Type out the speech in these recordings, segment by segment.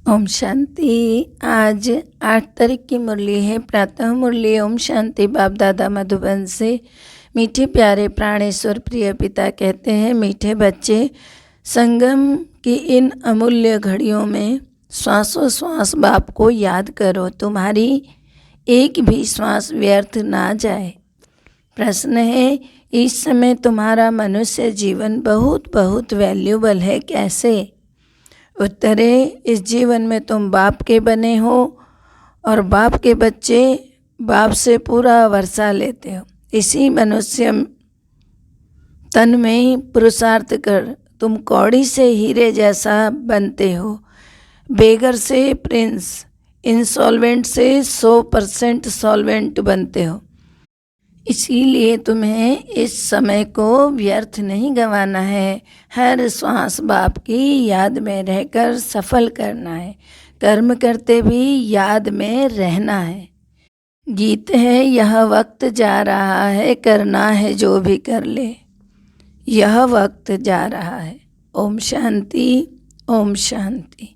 ओम शांति। आज 8 तारीख की मुरली है। प्रातः मुरली ओम शांति। बाप दादा मधुबन से। मीठे प्यारे प्राणेश्वर प्रिय पिता कहते हैं, मीठे बच्चे, संगम की इन अमूल्य घड़ियों में श्वासों श्वास बाप को याद करो, तुम्हारी एक भी श्वास व्यर्थ ना जाए। प्रश्न है, इस समय तुम्हारा मनुष्य जीवन बहुत बहुत वैल्यूबल है, कैसे? उत्तर है, इस जीवन में तुम बाप के बने हो और बाप के बच्चे बाप से पूरा वर्षा लेते हो। इसी मनुष्य तन में ही पुरुषार्थ कर तुम कौड़ी से हीरे जैसा बनते हो, बेगर से प्रिंस, इंसॉल्वेंट से 100% सॉल्वेंट बनते हो। इसीलिए तुम्हें इस समय को व्यर्थ नहीं गंवाना है। हर श्वास बाप की याद में रहकर सफल करना है। कर्म करते भी याद में रहना है। गीत है, यह वक्त जा रहा है, करना है जो भी कर ले, यह वक्त जा रहा है। ओम शांति, ओम शांति।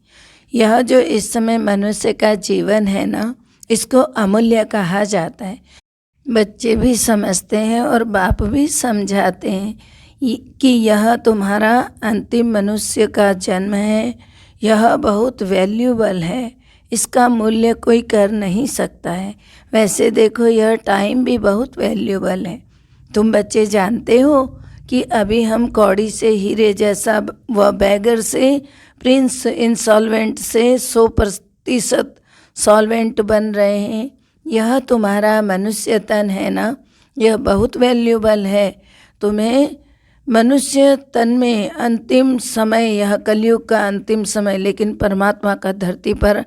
यह जो इस समय मनुष्य का जीवन है ना, इसको अमूल्य कहा जाता है। बच्चे भी समझते हैं और बाप भी समझाते हैं कि यह तुम्हारा अंतिम मनुष्य का जन्म है, यह बहुत वैल्यूबल है, इसका मूल्य कोई कर नहीं सकता है। वैसे देखो, यह टाइम भी बहुत वैल्यूबल है। तुम बच्चे जानते हो कि अभी हम कौड़ी से हीरे जैसा व बैगर से प्रिंस, इंसॉल्वेंट से 100% सॉल्वेंट बन रहे हैं। यह तुम्हारा मनुष्य तन है ना, यह बहुत वैल्यूबल है। तुम्हें मनुष्य तन में अंतिम समय, यह कलयुग का अंतिम समय, लेकिन परमात्मा का धरती पर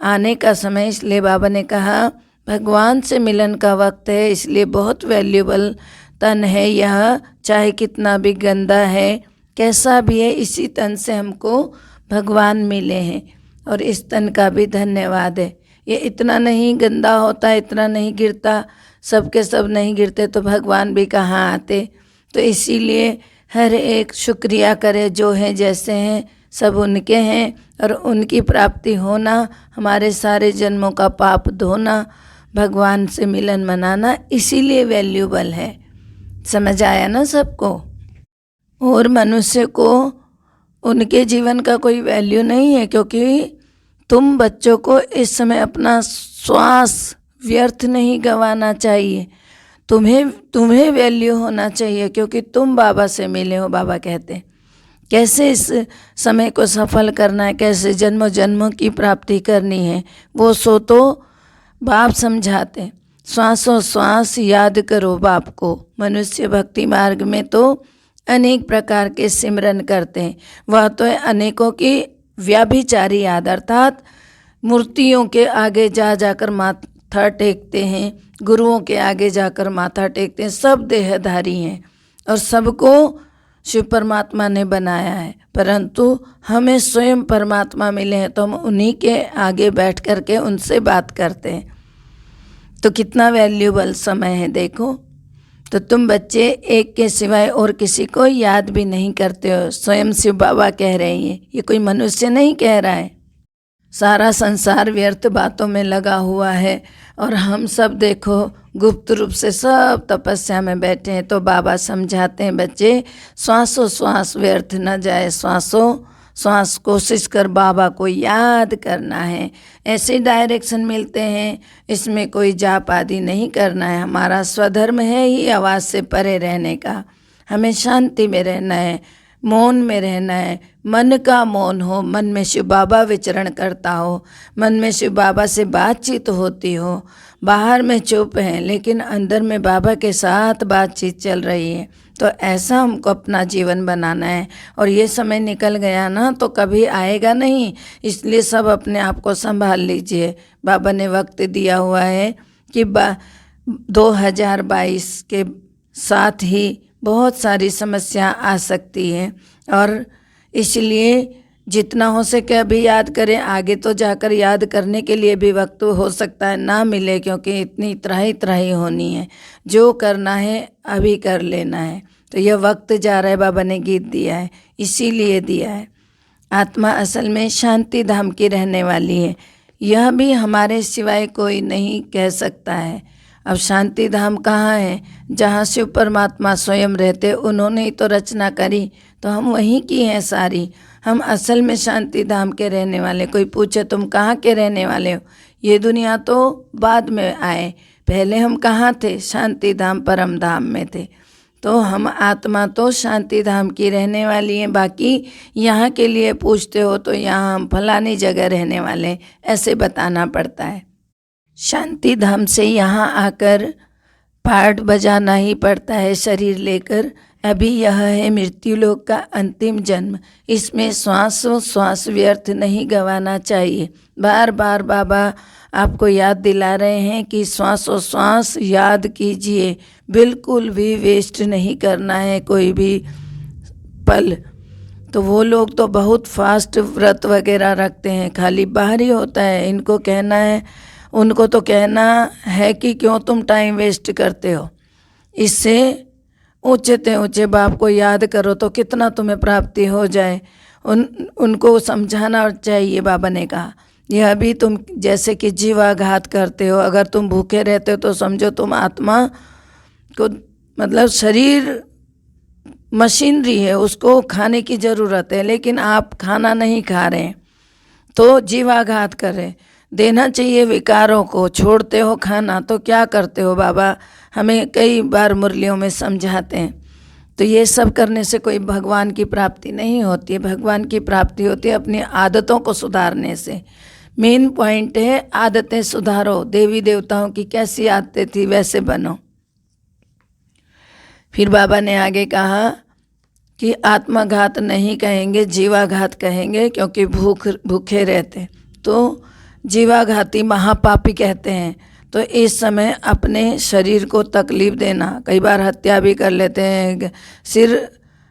आने का समय, इसलिए बाबा ने कहा भगवान से मिलन का वक्त है, इसलिए बहुत वैल्यूबल तन है यह। चाहे कितना भी गंदा है, कैसा भी है, इसी तन से हमको भगवान मिले हैं और इस तन का भी धन्यवाद है। ये इतना नहीं गंदा होता, इतना नहीं गिरता, सब के सब नहीं गिरते तो भगवान भी कहाँ आते। तो इसीलिए हर एक शुक्रिया करे, जो हैं जैसे हैं सब उनके हैं और उनकी प्राप्ति होना, हमारे सारे जन्मों का पाप धोना, भगवान से मिलन मनाना, इसीलिए वैल्यूबल है। समझ आया ना सबको? और मनुष्य को उनके जीवन का कोई वैल्यू नहीं है, क्योंकि तुम बच्चों को इस समय अपना श्वास व्यर्थ नहीं गंवाना चाहिए। तुम्हें वैल्यू होना चाहिए, क्योंकि तुम बाबा से मिले हो। बाबा कहते हैं कैसे इस समय को सफल करना है, कैसे जन्मों जन्मों की प्राप्ति करनी है, वो सो तो बाप समझाते हैं। श्वासों श्वास याद करो बाप को। मनुष्य भक्ति मार्ग में तो अनेक प्रकार के सिमरन करते हैं, वह तो है अनेकों की व्याभिचारी याद, अर्थात मूर्तियों के आगे जा जाकर माथा टेकते हैं, गुरुओं के आगे जाकर माथा टेकते हैं। सब देहधारी हैं और सबको शिव परमात्मा ने बनाया है, परंतु हमें स्वयं परमात्मा मिले हैं तो हम उन्हीं के आगे बैठ कर के उनसे बात करते हैं। तो कितना वैल्यूबल समय है देखो। तो तुम बच्चे एक के सिवाय और किसी को याद भी नहीं करते हो। स्वयं शिव बाबा कह रहे हैं, ये कोई मनुष्य नहीं कह रहा है। सारा संसार व्यर्थ बातों में लगा हुआ है और हम सब देखो गुप्त रूप से सब तपस्या में बैठे हैं। तो बाबा समझाते हैं, बच्चे श्वासों श्वास व्यर्थ न जाए, श्वासों श्वास कोशिश कर बाबा को याद करना है। ऐसे डायरेक्शन मिलते हैं, इसमें कोई जाप आदि नहीं करना है। हमारा स्वधर्म है ही आवाज़ से परे रहने का। हमें शांति में रहना है, मौन में रहना है। मन का मौन हो, मन में शिव बाबा विचरण करता हो, मन में शिव बाबा से बातचीत होती हो। बाहर में चुप हैं लेकिन अंदर में बाबा के साथ बातचीत चल रही है। तो ऐसा हमको अपना जीवन बनाना है। और ये समय निकल गया ना तो कभी आएगा नहीं, इसलिए सब अपने आप को संभाल लीजिए। बाबा ने वक्त दिया हुआ है कि 2022 के साथ ही बहुत सारी समस्या आ सकती है और इसलिए जितना हो सके अभी याद करें। आगे तो जाकर याद करने के लिए भी वक्त हो सकता है ना मिले, क्योंकि इतनी त्राही होनी है। जो करना है अभी कर लेना है। तो यह वक्त जा रहा है, बाबा ने गीत दिया है, इसीलिए दिया है। आत्मा असल में शांति धाम की रहने वाली है, यह भी हमारे सिवाय कोई नहीं कह सकता है। अब शांति धाम कहाँ है? जहाँ शिव परमात्मा स्वयं रहते, उन्होंने ही तो रचना करी, तो हम वहीं की हैं सारी। हम असल में शांति धाम के रहने वाले। कोई पूछे तुम कहाँ के रहने वाले हो? ये दुनिया तो बाद में आए, पहले हम कहाँ थे? शांति धाम परम धाम में थे। तो हम आत्मा तो शांति धाम की रहने वाली हैं। बाकी यहाँ के लिए पूछते हो तो यहाँ हम फलानी जगह रहने वाले, ऐसे बताना पड़ता है। शांति धाम से यहाँ आकर पाठ बजाना ही पड़ता है शरीर लेकर। अभी यह है मृत्यु लोक का अंतिम जन्म, इसमें श्वास व्यर्थ नहीं गंवाना चाहिए। बार बार बाबा आपको याद दिला रहे हैं कि श्वास याद कीजिए, बिल्कुल भी वेस्ट नहीं करना है कोई भी पल। तो वो लोग तो बहुत फास्ट व्रत वगैरह रखते हैं, खाली बाहर ही होता है। इनको कहना है, उनको तो कहना है कि क्यों तुम टाइम वेस्ट करते हो, इससे ऊंचे बाप को याद करो तो कितना तुम्हें प्राप्ति हो जाए। उनको समझाना चाहिए। बाबा ने कहा यह भी तुम जैसे कि जीवाघात करते हो। अगर तुम भूखे रहते हो तो समझो तुम आत्मा को, मतलब शरीर मशीनरी है, उसको खाने की ज़रूरत है, लेकिन आप खाना नहीं खा रहे हैं तो जीवाघात कर रहे। देना चाहिए विकारों को, छोड़ते हो खाना तो क्या करते हो? बाबा हमें कई बार मुरलियों में समझाते हैं। तो ये सब करने से कोई भगवान की प्राप्ति नहीं होती है। भगवान की प्राप्ति होती है अपनी आदतों को सुधारने से। मेन पॉइंट है आदतें सुधारो। देवी देवताओं की कैसी आदतें थी वैसे बनो। फिर बाबा ने आगे कहा कि आत्माघात नहीं कहेंगे, जीवाघात कहेंगे, क्योंकि भूखे रहते तो जीवाघाती महापापी कहते हैं। तो इस समय अपने शरीर को तकलीफ़ देना, कई बार हत्या भी कर लेते हैं, सिर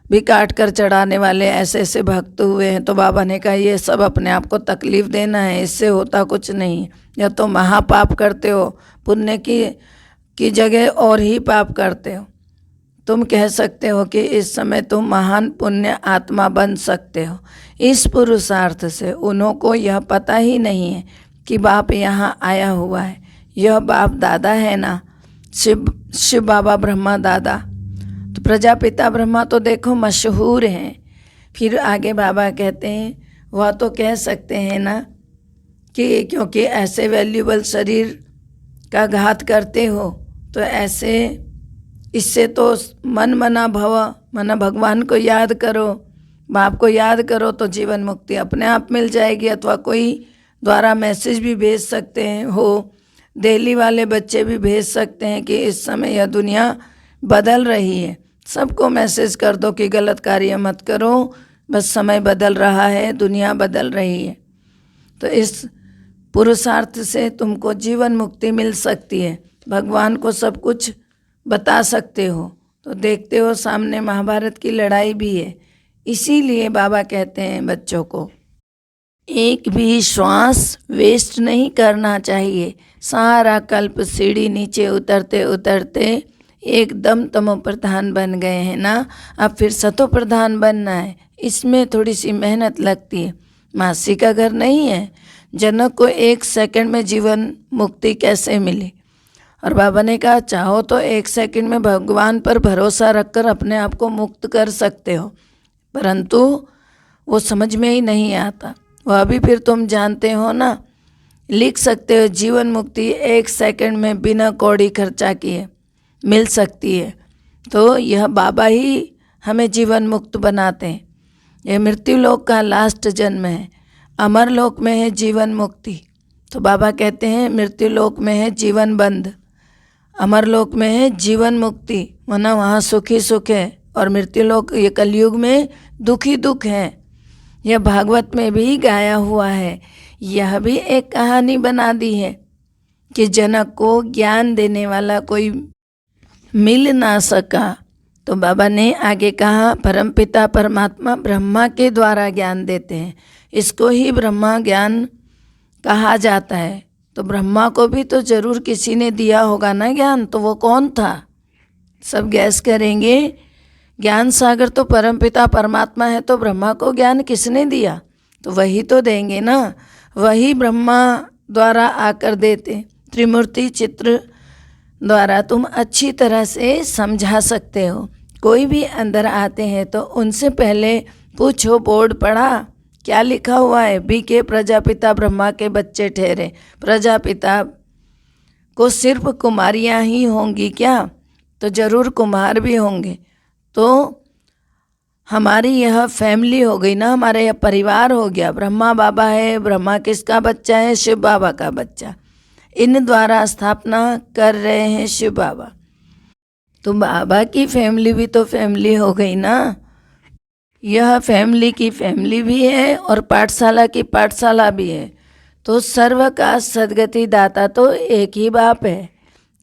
भी काट कर चढ़ाने वाले ऐसे ऐसे भक्त हुए हैं। तो बाबा ने कहा ये सब अपने आप को तकलीफ़ देना है, इससे होता कुछ नहीं। या तो महापाप करते हो, पुण्य की जगह और ही पाप करते हो। तुम कह सकते हो कि इस समय तुम महान पुण्य आत्मा बन सकते हो इस पुरुषार्थ से। उन्हों को यह पता ही नहीं है कि बाप यहाँ आया हुआ है। यह बाप दादा है ना, शिव बाबा ब्रह्मा दादा। तो प्रजापिता ब्रह्मा तो देखो मशहूर हैं। फिर आगे बाबा कहते हैं वह तो कह सकते हैं ना कि क्योंकि ऐसे वैल्यूबल शरीर का घात करते हो तो ऐसे, इससे तो मन मना भव, मना भगवान को याद करो, बाप को याद करो तो जीवन मुक्ति अपने आप मिल जाएगी। अथवा कोई द्वारा मैसेज भी भेज सकते हैं हो, दिल्ली वाले बच्चे भी भेज सकते हैं कि इस समय यह दुनिया बदल रही है। सबको मैसेज कर दो कि गलत कार्य मत करो, बस समय बदल रहा है, दुनिया बदल रही है। तो इस पुरुषार्थ से तुमको जीवन मुक्ति मिल सकती है। भगवान को सब कुछ बता सकते हो। तो देखते हो सामने महाभारत की लड़ाई भी है। इसीलिए बाबा कहते हैं बच्चों को एक भी श्वास वेस्ट नहीं करना चाहिए। सारा कल्प सीढ़ी नीचे उतरते उतरते एकदम तमो प्रधान बन गए हैं ना, अब फिर सतो प्रधान बनना है। इसमें थोड़ी सी मेहनत लगती है। मासी का घर नहीं है। जनक को 1 सेकंड में जीवन मुक्ति कैसे मिली? और बाबा ने कहा चाहो तो 1 सेकंड में भगवान पर भरोसा रखकर अपने आप को मुक्त कर सकते हो, परंतु वो समझ में ही नहीं आता। वह भी फिर तुम जानते हो ना, लिख सकते हो जीवन मुक्ति 1 सेकंड में बिना कौड़ी खर्चा किए मिल सकती है। तो यह बाबा ही हमें जीवन मुक्त बनाते हैं। यह मृत्यु लोक का लास्ट जन्म है, अमर लोक में है जीवन मुक्ति। तो बाबा कहते हैं मृत्यु लोक में है जीवन बंद, अमर लोक में है जीवन मुक्ति, वरना वहाँ सुखी सुख है। और मृत्यु लोक ये कलयुग में दुखी दुख है। यह भागवत में भी गाया हुआ है। यह भी एक कहानी बना दी है कि जनक को ज्ञान देने वाला कोई मिल ना सका। तो बाबा ने आगे कहा परमपिता परमात्मा ब्रह्मा के द्वारा ज्ञान देते हैं, इसको ही ब्रह्मा ज्ञान कहा जाता है। तो ब्रह्मा को भी तो जरूर किसी ने दिया होगा ना ज्ञान, तो वो कौन था? सब गैस करेंगे। ज्ञान सागर तो परमपिता परमात्मा है, तो ब्रह्मा को ज्ञान किसने दिया? तो वही तो देंगे ना, वही ब्रह्मा द्वारा आकर देते। त्रिमूर्ति चित्र द्वारा तुम अच्छी तरह से समझा सकते हो। कोई भी अंदर आते हैं तो उनसे पहले पूछो बोर्ड पढ़ा, क्या लिखा हुआ है? बीके प्रजापिता ब्रह्मा के बच्चे ठहरे। प्रजापिता को सिर्फ कुमारियाँ ही होंगी क्या? तो जरूर कुमार भी होंगे। तो हमारी यह फैमिली हो गई ना, हमारा यह परिवार हो गया। ब्रह्मा बाबा है, ब्रह्मा किसका बच्चा है? शिव बाबा का बच्चा। इन द्वारा स्थापना कर रहे हैं शिव बाबा। तो बाबा की फैमिली भी तो फैमिली हो गई ना। यह फैमिली की फैमिली भी है और पाठशाला की पाठशाला भी है। तो सर्व का सद्गति दाता तो एक ही बाप है,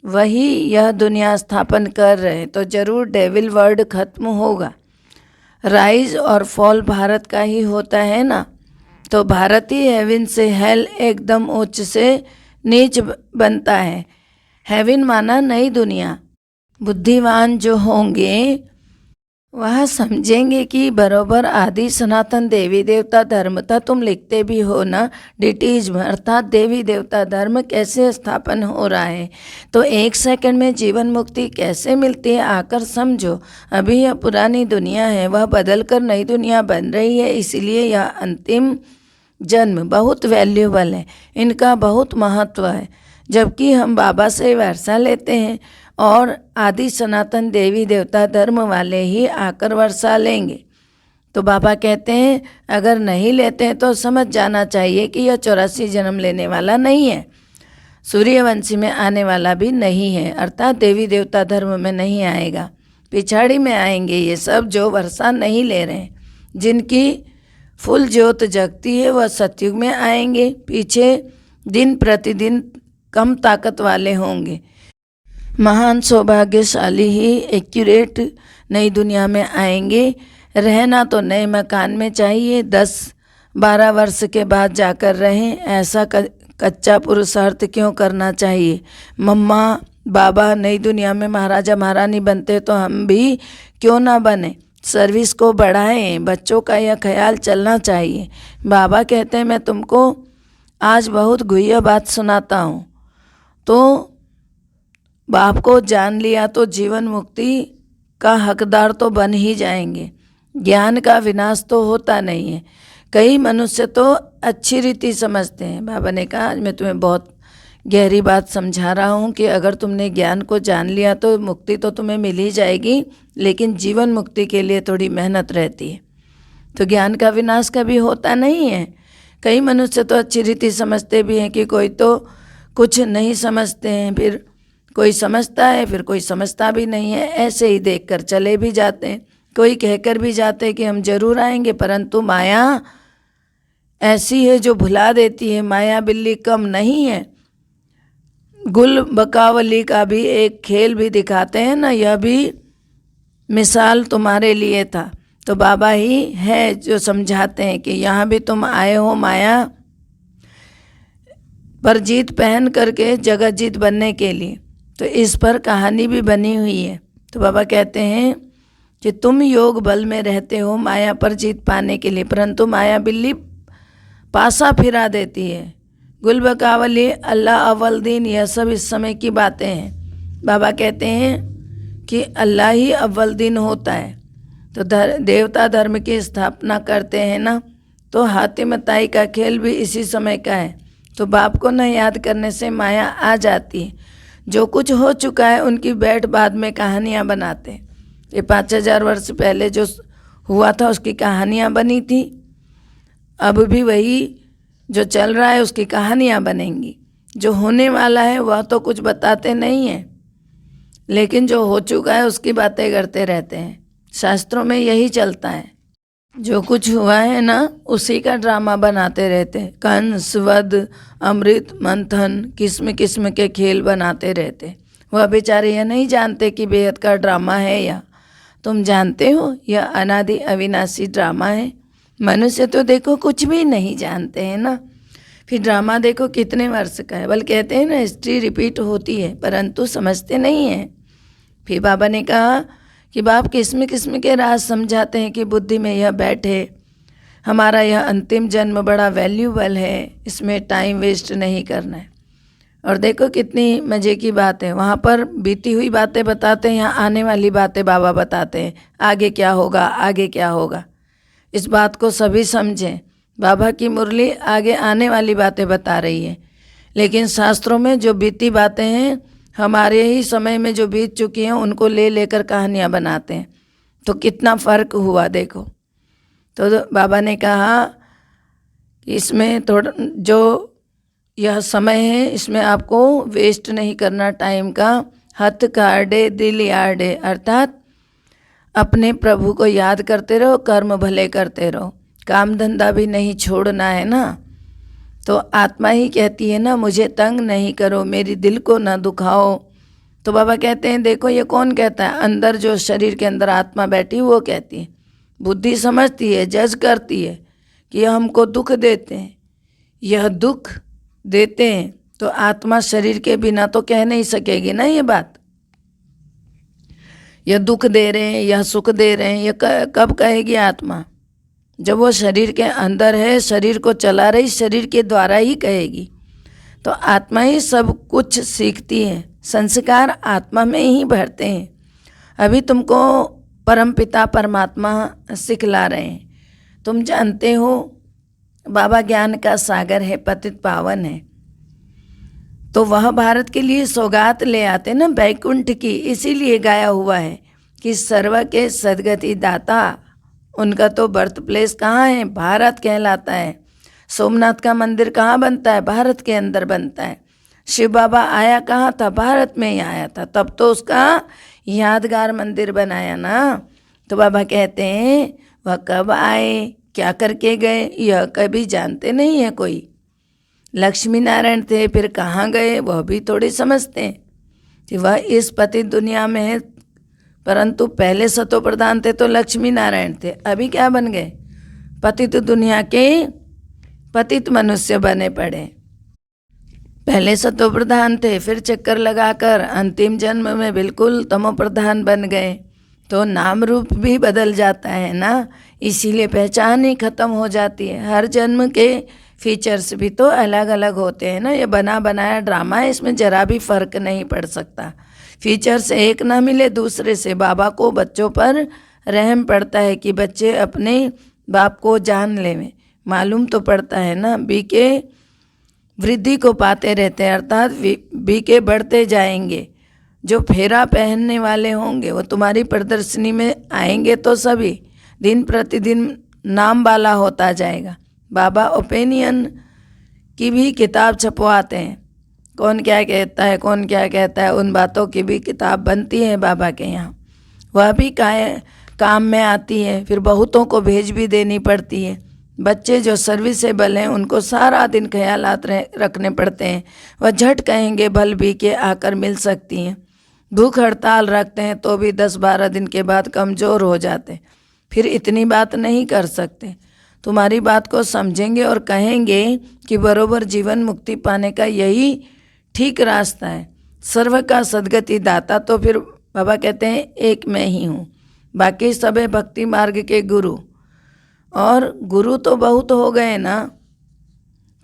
वही यह दुनिया स्थापन कर रहे हैं। तो जरूर डेविल वर्ड खत्म होगा। राइज और फॉल भारत का ही होता है ना। तो भारत ही हेवन से हेल एकदम उच्च से नीच बनता है। हेवन माना नई दुनिया। बुद्धिमान जो होंगे वह समझेंगे कि बरोबर आदि सनातन देवी देवता धर्म था। तुम लिखते भी हो ना, डिटीज अर्थात देवी देवता धर्म कैसे स्थापन हो रहा है। तो एक सेकंड में जीवन मुक्ति कैसे मिलती है, आकर समझो। अभी यह पुरानी दुनिया है, वह बदल कर नई दुनिया बन रही है। इसीलिए यह अंतिम जन्म बहुत वैल्यूबल है, इनका बहुत महत्व है। जबकि हम बाबा से वर्षा लेते हैं और आदि सनातन देवी देवता धर्म वाले ही आकर वर्षा लेंगे। तो बाबा कहते हैं अगर नहीं लेते हैं तो समझ जाना चाहिए कि यह 84 जन्म लेने वाला नहीं है, सूर्यवंशी में आने वाला भी नहीं है, अर्थात देवी देवता धर्म में नहीं आएगा। पिछाड़ी में आएंगे ये सब जो वर्षा नहीं ले रहे हैं। जिनकी फुल ज्योत जगती है वह सतयुग में आएंगे। पीछे दिन प्रतिदिन कम ताकत वाले होंगे। महान सौभाग्यशाली ही एक्यूरेट नई दुनिया में आएंगे। रहना तो नए मकान में चाहिए, 10-12 वर्ष के बाद जाकर रहें। ऐसा कच्चा पुरुषार्थ क्यों करना चाहिए? मम्मा बाबा नई दुनिया में महाराजा महारानी बनते तो हम भी क्यों ना बने। सर्विस को बढ़ाएं, बच्चों का यह ख्याल चलना चाहिए। बाबा कहते हैं मैं तुमको आज बहुत गुह्य बात सुनाता हूँ। तो बाप को जान लिया तो जीवन मुक्ति का हकदार तो बन ही जाएंगे। ज्ञान का विनाश तो होता नहीं है। कई मनुष्य तो अच्छी रीति समझते हैं। बाबा ने कहा आज मैं तुम्हें बहुत गहरी बात समझा रहा हूँ कि अगर तुमने ज्ञान को जान लिया तो मुक्ति तो तुम्हें मिल ही जाएगी, लेकिन जीवन मुक्ति के लिए थोड़ी मेहनत रहती है। तो ज्ञान का विनाश कभी होता नहीं है। कई मनुष्य तो अच्छी रीति समझते भी हैं कि कोई तो कुछ नहीं समझते हैं, फिर कोई समझता है, फिर कोई समझता भी नहीं है। ऐसे ही देखकर चले भी जाते हैं। कोई कहकर भी जाते हैं कि हम जरूर आएंगे, परंतु माया ऐसी है जो भुला देती है। माया बिल्ली कम नहीं है। गुल बकावली का भी एक खेल भी दिखाते हैं ना, यह भी मिसाल तुम्हारे लिए था। तो बाबा ही है जो समझाते हैं कि यहाँ भी तुम आए हो माया पर जीत पहन करके जगत जीत बनने के लिए। तो इस पर कहानी भी बनी हुई है। तो बाबा कहते हैं कि तुम योग बल में रहते हो माया पर जीत पाने के लिए, परंतु माया बिल्ली पासा फिरा देती है। गुल बकावली अल्लाह अव्वल दिन, यह सब इस समय की बातें हैं। बाबा कहते हैं कि अल्लाह ही अव्वल दिन होता है। तो देवता धर्म की स्थापना करते हैं ना, तो हातिम ताई का खेल भी इसी समय का है। तो बाप को न याद करने से माया आ जाती है। जो कुछ हो चुका है उनकी बैठ बाद में कहानियाँ बनाते हैं। ये 5000 वर्ष पहले जो हुआ था उसकी कहानियाँ बनी थी, अब भी वही जो चल रहा है उसकी कहानियाँ बनेंगी। जो होने वाला है वह तो कुछ बताते नहीं हैं, लेकिन जो हो चुका है उसकी बातें करते रहते हैं। शास्त्रों में यही चलता है, जो कुछ हुआ है ना उसी का ड्रामा बनाते रहते हैं। कंस वध, अमृत मंथन, किस्म किस्म के खेल बनाते रहते। वह बेचारे यह नहीं जानते कि बेहद का ड्रामा है। या तुम जानते हो यह अनादि अविनाशी ड्रामा है। मनुष्य तो देखो कुछ भी नहीं जानते हैं ना, फिर ड्रामा देखो कितने वर्ष का है। बल्कि कहते हैं ना हिस्ट्री रिपीट होती है, परंतु समझते नहीं हैं। फिर बाबा ने कहा कि बाप किस्म किस्म के राज समझाते हैं कि बुद्धि में यह बैठे। हमारा यह अंतिम जन्म बड़ा वैल्यूबल है, इसमें टाइम वेस्ट नहीं करना है। और देखो कितनी मज़े की बात है, वहाँ पर बीती हुई बातें बताते हैं, यहाँ आने वाली बातें बाबा बताते हैं, आगे क्या होगा, आगे क्या होगा। इस बात को सभी समझें, बाबा की मुरली आगे आने वाली बातें बता रही है, लेकिन शास्त्रों में जो बीती बातें हैं, हमारे ही समय में जो बीत चुकी हैं, उनको ले लेकर कहानियाँ बनाते हैं। तो कितना फ़र्क हुआ देखो। तो बाबा ने कहा कि इसमें थोड़ा जो यह समय है, इसमें आपको वेस्ट नहीं करना टाइम का। हथ काढ़े दिल याडे, अर्थात अपने प्रभु को याद करते रहो, कर्म भले करते रहो, काम धंधा भी नहीं छोड़ना है ना। तो आत्मा ही कहती है ना, मुझे तंग नहीं करो, मेरी दिल को ना दुखाओ। तो बाबा कहते हैं देखो ये कौन कहता है, अंदर जो शरीर के अंदर आत्मा बैठी वो कहती है। बुद्धि समझती है, जज करती है कि यह हमको दुख देते हैं, यह दुख देते हैं। तो आत्मा शरीर के बिना तो कह नहीं सकेगी ना ये बात, यह दुख दे रहे हैं, यह सुख दे रहे हैं, यह कब कहेगी आत्मा? जब वो शरीर के अंदर है, शरीर को चला रही, शरीर के द्वारा ही कहेगी। तो आत्मा ही सब कुछ सीखती है, संस्कार आत्मा में ही भरते हैं। अभी तुमको परमपिता परमात्मा सिखला रहे हैं। तुम जानते हो बाबा ज्ञान का सागर है, पतित पावन है, तो वह भारत के लिए सौगात ले आते ना बैकुंठ की, इसीलिए गाया हुआ है कि सर्व के सदगति दाता। उनका तो बर्थ प्लेस कहाँ है? भारत कहलाता है। सोमनाथ का मंदिर कहाँ बनता है? भारत के अंदर बनता है। शिव बाबा आया कहाँ था? भारत में ही आया था, तब तो उसका यादगार मंदिर बनाया ना। तो बाबा कहते हैं वह कब आए, क्या करके गए, यह कभी जानते नहीं है कोई। लक्ष्मी नारायण थे, फिर कहाँ गए वह भी थोड़ी समझते हैं कि वह इस पतित दुनिया में है, परंतु पहले सतो प्रधान थे तो लक्ष्मी नारायण थे, अभी क्या बन गए? पतित दुनिया के पतित मनुष्य बने पड़े। पहले सतो प्रधान थे, फिर चक्कर लगाकर अंतिम जन्म में बिल्कुल तमो प्रधान बन गए। तो नाम रूप भी बदल जाता है ना, इसीलिए पहचान ही खत्म हो जाती है। हर जन्म के फीचर्स भी तो अलग अलग होते हैं ना, ये बना बनाया ड्रामा है, इसमें ज़रा भी फ़र्क नहीं पड़ सकता। फीचर्स एक ना मिले दूसरे से। बाबा को बच्चों पर रहम पड़ता है कि बच्चे अपने बाप को जान लें, मालूम तो पड़ता है ना। बीके वृद्धि को पाते रहते हैं, अर्थात बीके बढ़ते जाएंगे। जो फेरा पहनने वाले होंगे वो तुम्हारी प्रदर्शनी में आएंगे तो सभी दिन प्रतिदिन नाम वाला होता जाएगा। बाबा ओपिनियन की भी किताब छपवाते हैं, कौन क्या कहता है, कौन क्या कहता है, उन बातों की भी किताब बनती है बाबा के यहाँ। वह भी काम में आती है, फिर बहुतों को भेज भी देनी पड़ती है। बच्चे जो सर्विसेबल हैं उनको सारा दिन ख्यालात रखने पड़ते हैं, वह झट कहेंगे भल भी के आकर मिल सकती हैं। भूख हड़ताल रखते हैं तो भी 10-12 दिन के बाद कमज़ोर हो जाते, फिर इतनी बात नहीं कर सकते। तुम्हारी बात को समझेंगे और कहेंगे कि बरोबर जीवन मुक्ति पाने का यही ठीक रास्ता है। सर्व का सदगति दाता, तो फिर बाबा कहते हैं एक मैं ही हूँ, बाकी सब है भक्ति मार्ग के गुरु। और गुरु तो बहुत हो गए ना,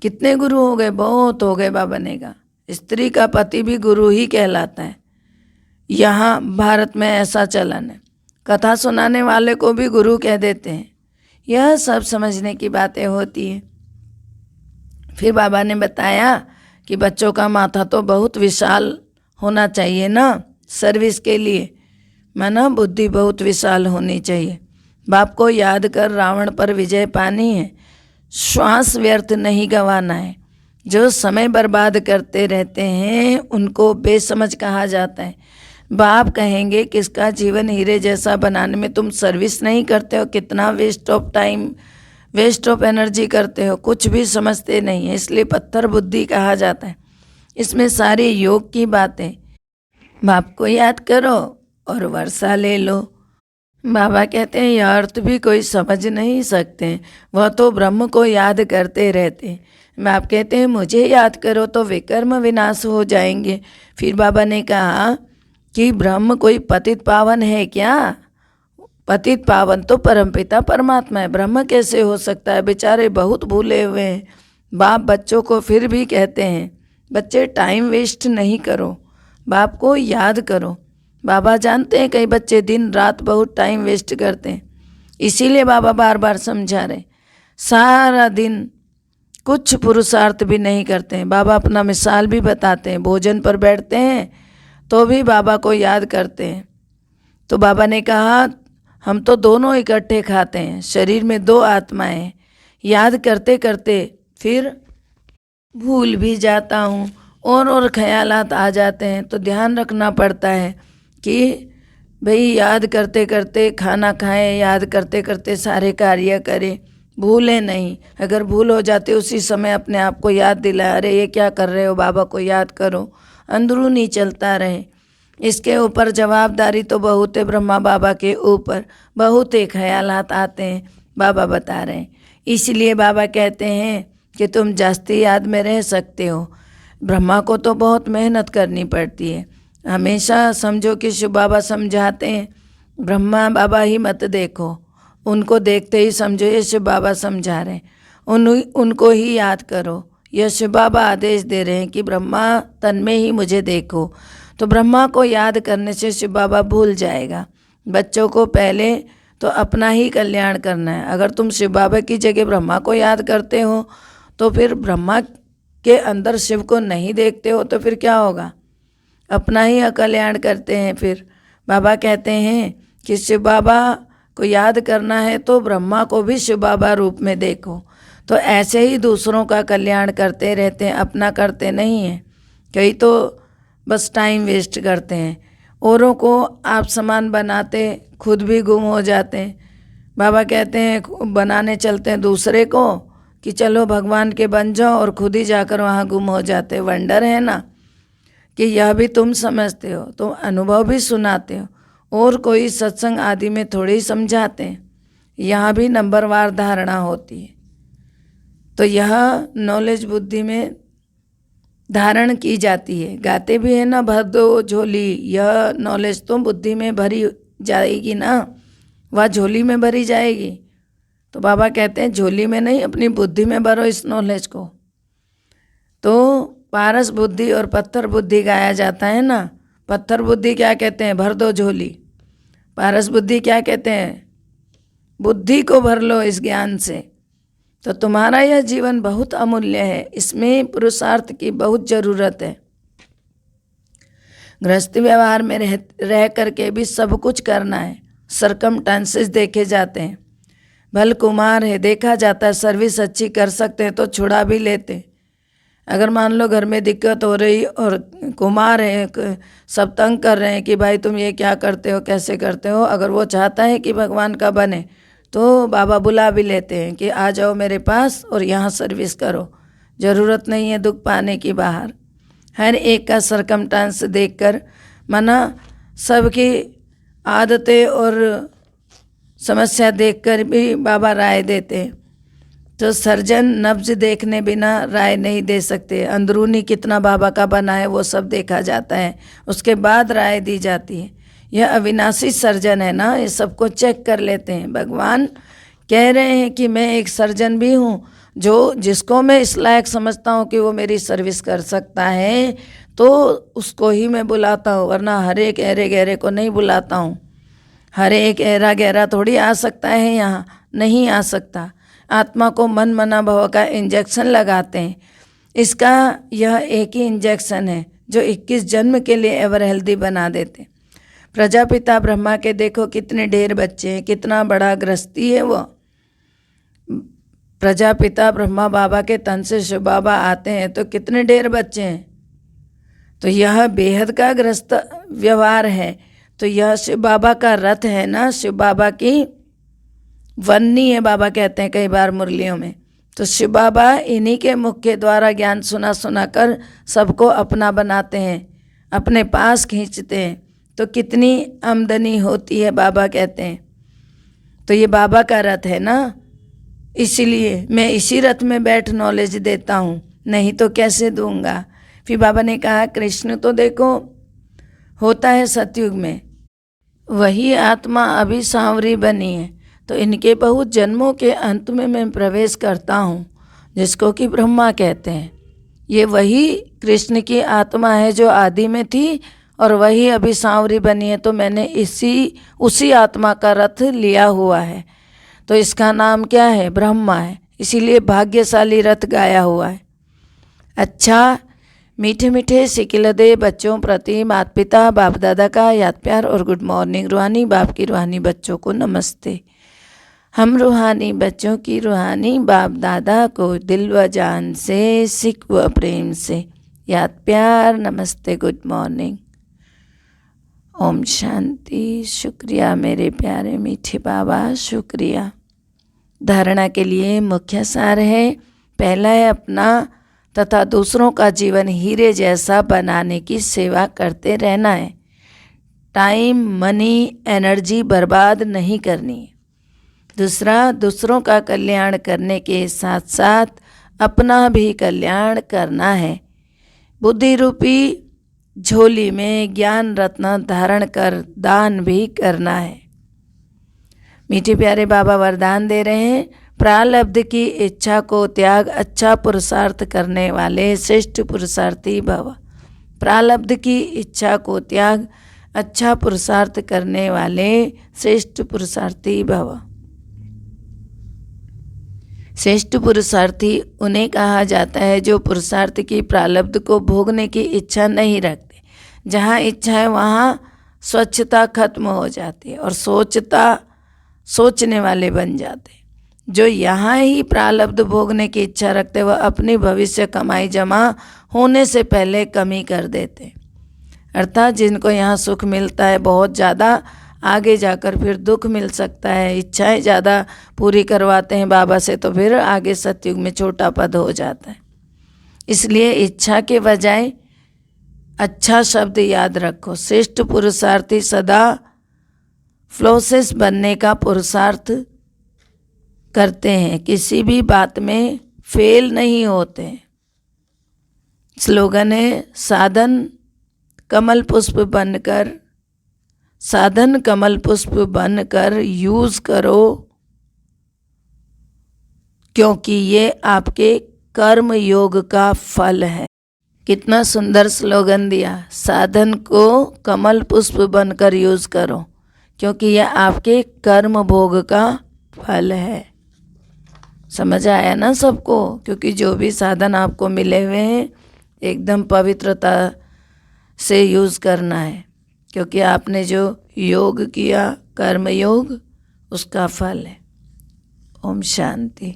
कितने गुरु हो गए? बहुत हो गए। बाबा ने कहा स्त्री का पति भी गुरु ही कहलाता है। यहाँ भारत में ऐसा चलन है, कथा सुनाने वाले को भी गुरु कह देते हैं। यह सब समझने की बातें होती है। फिर बाबा ने बताया कि बच्चों का माथा तो बहुत विशाल होना चाहिए ना सर्विस के लिए, माना बुद्धि बहुत विशाल होनी चाहिए। बाप को याद कर रावण पर विजय पानी है, श्वास व्यर्थ नहीं गंवाना है। जो समय बर्बाद करते रहते हैं उनको बेसमझ कहा जाता है। बाप कहेंगे किसका जीवन हीरे जैसा बनाने में तुम सर्विस नहीं करते हो, कितना waste of time, waste of energy करते हो, कुछ भी समझते नहीं है, इसलिए पत्थर बुद्धि कहा जाता है। इसमें सारी योग की बातें, बाप को याद करो और वर्षा ले लो। बाबा कहते हैं यह अर्थ भी कोई समझ नहीं सकते, वह तो ब्रह्म को याद करते रहते। बाप कहते हैं मुझे याद करो तो विकर्म विनाश हो जाएंगे। फिर बाबा ने कहा कि ब्रह्म कोई पतित पावन है क्या? पतित पावन तो परमपिता परमात्मा है। ब्रह्म कैसे हो सकता है? बेचारे बहुत भूले हुए हैं। बाप बच्चों को फिर भी कहते हैं, बच्चे टाइम वेस्ट नहीं करो, बाप को याद करो। बाबा जानते हैं कई बच्चे दिन रात बहुत टाइम वेस्ट करते हैं, इसीलिए बाबा बार बार समझा रहे। सारा दिन कुछ पुरुषार्थ भी नहीं करते हैं। बाबा अपना मिसाल भी बताते हैं। भोजन पर बैठते हैं तो भी बाबा को याद करते हैं। तो बाबा ने कहा, हम तो दोनों इकट्ठे खाते हैं, शरीर में दो आत्माएं हैं। याद करते करते फिर भूल भी जाता हूँ और ख्यालात आ जाते हैं। तो ध्यान रखना पड़ता है कि भाई याद करते करते खाना खाएं, याद करते करते सारे कार्य करें, भूलें नहीं। अगर भूल हो जाती उसी समय अपने आप को याद दिलाए, अरे ये क्या कर रहे हो, बाबा को याद करो, अंदरूनी चलता रहे। इसके ऊपर जवाबदारी तो बहुत है, ब्रह्मा बाबा के ऊपर बहुत ही ख्यालात आते हैं, बाबा बता रहे हैं। इसलिए बाबा कहते हैं कि तुम जास्ती याद में रह सकते हो। ब्रह्मा को तो बहुत मेहनत करनी पड़ती है। हमेशा समझो कि शिव बाबा समझाते हैं, ब्रह्मा बाबा ही मत देखो, उनको देखते ही समझो ये शिव बाबा समझा रहे हैं, उनको ही याद करो। यह शिव बाबा आदेश दे रहे हैं कि ब्रह्मा तन में ही मुझे देखो। तो ब्रह्मा को याद करने से शिव बाबा भूल जाएगा। बच्चों को पहले तो अपना ही कल्याण करना है। अगर तुम शिव बाबा की जगह ब्रह्मा को याद करते हो तो फिर ब्रह्मा के अंदर शिव को नहीं देखते हो तो फिर क्या होगा? अपना ही अकल्याण करते हैं। फिर बाबा कहते हैं कि शिव बाबा को याद करना है तो ब्रह्मा को भी शिव बाबा रूप में देखो। तो ऐसे ही दूसरों का कल्याण करते रहते हैं, अपना करते नहीं हैं। कई तो बस टाइम वेस्ट करते हैं, औरों को आप समान बनाते खुद भी गुम हो जाते हैं। बाबा कहते हैं बनाने चलते हैं दूसरे को कि चलो भगवान के बन जाओ और खुद ही जाकर वहाँ गुम हो जाते। वंडर है ना कि यह भी तुम समझते हो, तुम अनुभव भी सुनाते हो, और कोई सत्संग आदि में थोड़े ही समझाते हैं। यहाँ भी नंबरवार धारणा होती है। तो यह नॉलेज बुद्धि में धारण की जाती है। गाते भी है ना, भर दो झोली, यह नॉलेज तो बुद्धि में भरी जाएगी ना, वह झोली में भरी जाएगी। तो बाबा कहते हैं झोली में नहीं, अपनी बुद्धि में भरो इस नॉलेज को। तो पारस बुद्धि और पत्थर बुद्धि गाया जाता है ना। पत्थर बुद्धि क्या कहते हैं? भर दो झोली। पारस बुद्धि क्या कहते हैं? बुद्धि को भर लो इस ज्ञान से। तो तुम्हारा यह जीवन बहुत अमूल्य है, इसमें पुरुषार्थ की बहुत ज़रूरत है। गृहस्थी व्यवहार में रह करके भी सब कुछ करना है। सरकमस्टांसेस देखे जाते हैं। भल कुमार है, देखा जाता है, सर्विस अच्छी कर सकते हैं तो छुड़ा भी लेते हैं। अगर मान लो घर में दिक्कत हो रही और कुमार है, सब तंग कर रहे हैं कि भाई तुम ये क्या करते हो, कैसे करते हो, अगर वो चाहता है कि भगवान का बने तो बाबा बुला भी लेते हैं कि आ जाओ मेरे पास और यहाँ सर्विस करो। ज़रूरत नहीं है दुख पाने की बाहर। हर एक का सरकमस्टांस देखकर माना सबकी आदतें और समस्या देखकर भी बाबा राय देते हैं। तो सर्जन नब्ज देखने बिना राय नहीं दे सकते। अंदरूनी कितना बाबा का बना है वो सब देखा जाता है, उसके बाद राय दी जाती है। यह अविनाशी सर्जन है ना, ये सबको चेक कर लेते हैं। भगवान कह रहे हैं कि मैं एक सर्जन भी हूँ, जो जिसको मैं इस लायक समझता हूँ कि वो मेरी सर्विस कर सकता है तो उसको ही मैं बुलाता हूँ, वरना हर एक ऐरे गहरे को नहीं बुलाता हूँ। हर एक ऐरा गहरा थोड़ी आ सकता है, यहाँ नहीं आ सकता। आत्मा को मन मना भव का इंजेक्शन लगाते हैं। इसका यह एक ही इंजेक्शन है जो 21 जन्म के लिए एवर हेल्दी बना देते। प्रजापिता ब्रह्मा के देखो कितने ढेर बच्चे हैं, कितना बड़ा गृहस्थी है वो। प्रजापिता ब्रह्मा बाबा के तन से शिव बाबा आते हैं तो कितने ढेर बच्चे हैं। तो यह बेहद का गृहस्थ व्यवहार है। तो यह शिव बाबा का रथ है ना, शिव बाबा की वन्नी है, बाबा कहते हैं कई बार मुरलियों में। तो शिव बाबा इन्हीं के मुख के द्वारा ज्ञान सुना सुना कर सबको अपना बनाते हैं, अपने पास खींचते हैं। तो कितनी आमदनी होती है, बाबा कहते हैं। तो ये बाबा का रथ है ना, इसीलिए मैं इसी रथ में बैठ नॉलेज देता हूँ, नहीं तो कैसे दूंगा। फिर बाबा ने कहा कृष्ण तो देखो होता है सतयुग में, वही आत्मा अभी सांवरी बनी है, तो इनके बहुत जन्मों के अंत में मैं प्रवेश करता हूँ, जिसको कि ब्रह्मा कहते हैं। ये वही कृष्ण की आत्मा है जो आदि में थी और वही अभी सांवरी बनी है, तो मैंने उसी आत्मा का रथ लिया हुआ है। तो इसका नाम क्या है? ब्रह्मा है। इसीलिए भाग्यशाली रथ गाया हुआ है। अच्छा, मीठे मीठे सिकिलदे बच्चों प्रति माता पिता बाप दादा का याद प्यार और गुड मॉर्निंग। रूहानी बाप की रूहानी बच्चों को नमस्ते। हम रूहानी बच्चों की रूहानी बाप दादा को दिल व जान से, सिख व प्रेम से याद प्यार, नमस्ते, गुड मॉर्निंग, ओम शांति। शुक्रिया मेरे प्यारे मीठे बाबा, शुक्रिया। धारणा के लिए मुख्य सार है, पहला है अपना तथा दूसरों का जीवन हीरे जैसा बनाने की सेवा करते रहना है। टाइम, मनी, एनर्जी बर्बाद नहीं करनी है। दूसरा, दूसरों का कल्याण करने के साथ साथ अपना भी कल्याण करना है। बुद्धि रूपी झोली में ज्ञान रत्न धारण कर दान भी करना है। मीठे प्यारे बाबा वरदान दे रहे हैं, प्रारब्ध की इच्छा को त्याग अच्छा पुरुषार्थ करने वाले श्रेष्ठ पुरुषार्थी भव। प्रारब्ध की इच्छा को त्याग अच्छा पुरुषार्थ करने वाले श्रेष्ठ पुरुषार्थी भव। श्रेष्ठ पुरुषार्थी उन्हें कहा जाता है जो पुरुषार्थ की प्रारब्ध को भोगने की इच्छा नहीं रखते। जहाँ इच्छा है वहाँ स्वच्छता खत्म हो जाती है और सोचने वाले बन जाते। जो यहाँ ही प्रारब्ध भोगने की इच्छा रखते वह अपनी भविष्य कमाई जमा होने से पहले कमी कर देते। अर्थात जिनको यहाँ सुख मिलता है बहुत ज़्यादा, आगे जाकर फिर दुख मिल सकता है। इच्छाएं ज़्यादा पूरी करवाते हैं बाबा से, तो फिर आगे सतयुग में छोटा पद हो जाता है। इसलिए इच्छा के बजाय अच्छा शब्द याद रखो। श्रेष्ठ पुरुषार्थी सदा फ्लॉलेस बनने का पुरुषार्थ करते हैं, किसी भी बात में फेल नहीं होते। स्लोगन है, साधन कमल पुष्प बनकर यूज़ करो, क्योंकि ये आपके कर्म योग का फल है। कितना सुंदर स्लोगन दिया, साधन को कमल पुष्प बनकर यूज़ करो, क्योंकि यह आपके कर्म भोग का फल है। समझ आया ना सबको? क्योंकि जो भी साधन आपको मिले हुए हैं एकदम पवित्रता से यूज़ करना है, क्योंकि आपने जो योग किया कर्म योग उसका फल है। ओम शांति।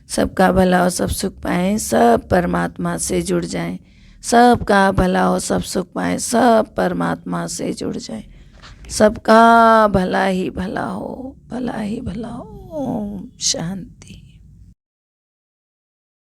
सबका भला हो, सब सुख पाएं, सब परमात्मा से जुड़ जाएं। सबका भला हो, सब सुख पाएं, सब परमात्मा से जुड़ जाएं। सबका भला ही भला हो, भला ही भला हो। ओम शांति।